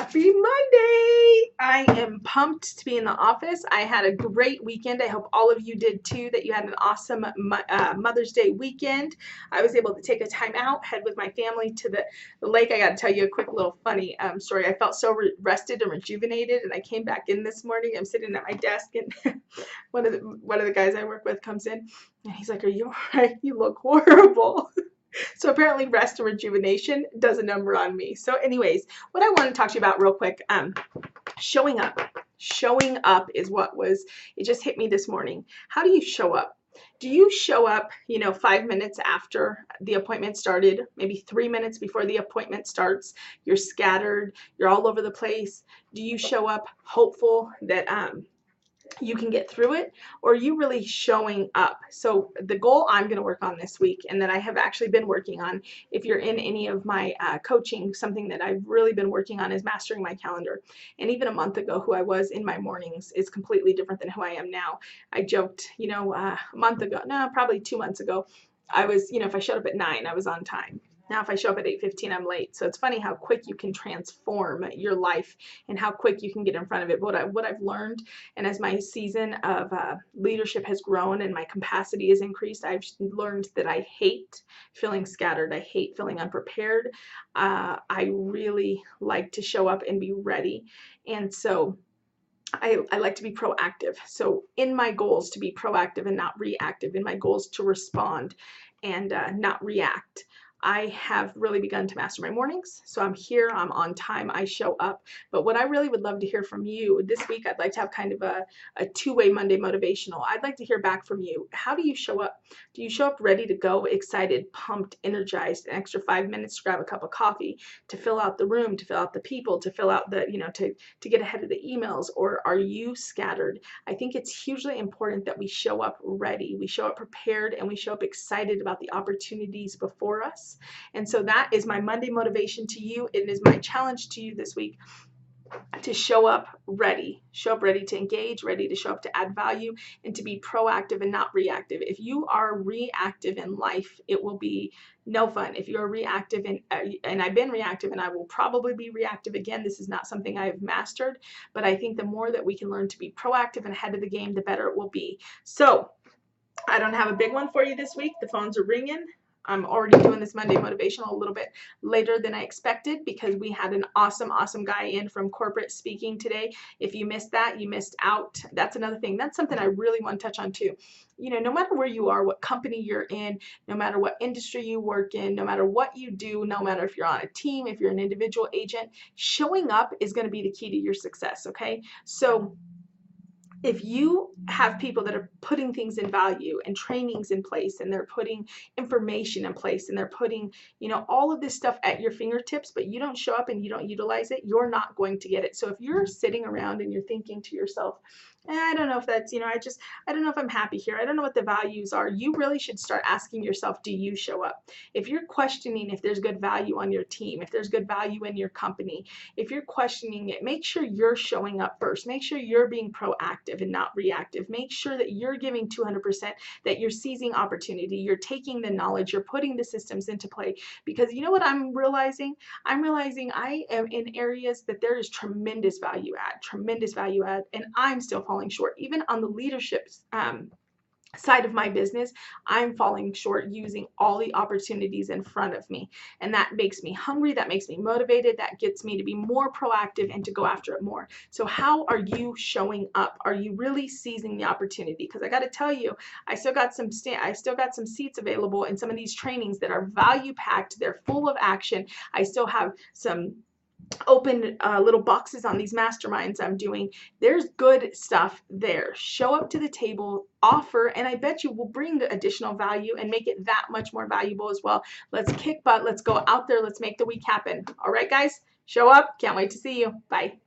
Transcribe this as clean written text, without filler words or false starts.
Happy Monday! I am pumped to be in the office. I had a great weekend. I hope all of you did too, that you had an awesome Mother's Day weekend. I was able to take a time out, head with my family to the lake. I got to tell you a quick little funny story. I felt so rested and rejuvenated, and I came back in this morning. I'm sitting at my desk, and one of the guys I work with comes in, and he's like, "Are you all right? You look horrible." So apparently rest and rejuvenation does a number on me. So anyways, what I want to talk to you about real quick, showing up. Showing up is it just hit me this morning. How do you show up? Do you show up, 5 minutes after the appointment started, maybe 3 minutes before the appointment starts? You're scattered, you're all over the place. Do you show up hopeful that you can get through it, or are you really showing up? So the goal I'm going to work on this week, and that I have actually been working on, if you're in any of my coaching, something that I've really been working on is mastering my calendar. And even a month ago, who I was in my mornings is completely different than who I am now. I joked, a month ago, no, probably 2 months ago, I was, if I showed up at 9, I was on time. Now, if I show up at 8:15, I'm late. So it's funny how quick you can transform your life and how quick you can get in front of it. But what I've learned, and as my season of leadership has grown and my capacity has increased, I've learned that I hate feeling scattered. I hate feeling unprepared. I really like to show up and be ready. And so I like to be proactive. So in my goals, to be proactive and not reactive, in my goals to respond and not react, I have really begun to master my mornings. So I'm here, I'm on time, I show up. But what I really would love to hear from you this week, I'd like to have kind of a two-way Monday motivational. I'd like to hear back from you. How do you show up? Do you show up ready to go, excited, pumped, energized, an extra 5 minutes to grab a cup of coffee, to fill out the room, to fill out the people, to fill out the, to get ahead of the emails? Or are you scattered? I think it's hugely important that we show up ready, we show up prepared, and we show up excited about the opportunities before us. And so that is my Monday motivation to you. It is my challenge to you this week, to show up ready to engage, ready to show up to add value, and to be proactive and not reactive. If you are reactive in life, it will be no fun. If you're reactive, and I've been reactive, and I will probably be reactive again, this is not something I've mastered, but I think the more that we can learn to be proactive and ahead of the game, the better it will be. So I don't have a big one for you this week. The phones are ringing. I'm already doing this Monday motivational a little bit later than I expected, because we had an awesome guy in from corporate speaking today. If you missed that, you missed out. That's another thing. That's something I really want to touch on too. No matter where you are, what company you're in, no matter what industry you work in, no matter what you do, no matter if you're on a team, if you're an individual agent, showing up is going to be the key to your success, okay? So if you have people that are putting things in value and trainings in place, and they're putting information in place, and they're putting, all of this stuff at your fingertips, but you don't show up and you don't utilize it, you're not going to get it. So if you're sitting around and you're thinking to yourself, I don't know if that's, I don't know if I'm happy here, I don't know what the values are, you really should start asking yourself, do you show up? If you're questioning if there's good value on your team, if there's good value in your company, if you're questioning it, make sure you're showing up first. Make sure you're being proactive and not reactive. Make sure that you're giving 200%, that you're seizing opportunity, you're taking the knowledge, you're putting the systems into play. Because you know what I'm realizing? I'm realizing I am in areas that there is tremendous value add, and I'm still falling short. Even on the leadership side of my business, I'm falling short using all the opportunities in front of me. And that makes me hungry, that makes me motivated, that gets me to be more proactive and to go after it more. So how are you showing up? Are you really seizing the opportunity? Because I got to tell you, I still got some seats available in some of these trainings that are value packed, they're full of action. I still have some open little boxes on these masterminds I'm doing. There's good stuff there. Show up to the table, offer, and I bet you will bring the additional value and make it that much more valuable as well. Let's kick butt. Let's go out there. Let's make the week happen. All right, guys, show up. Can't wait to see you. Bye.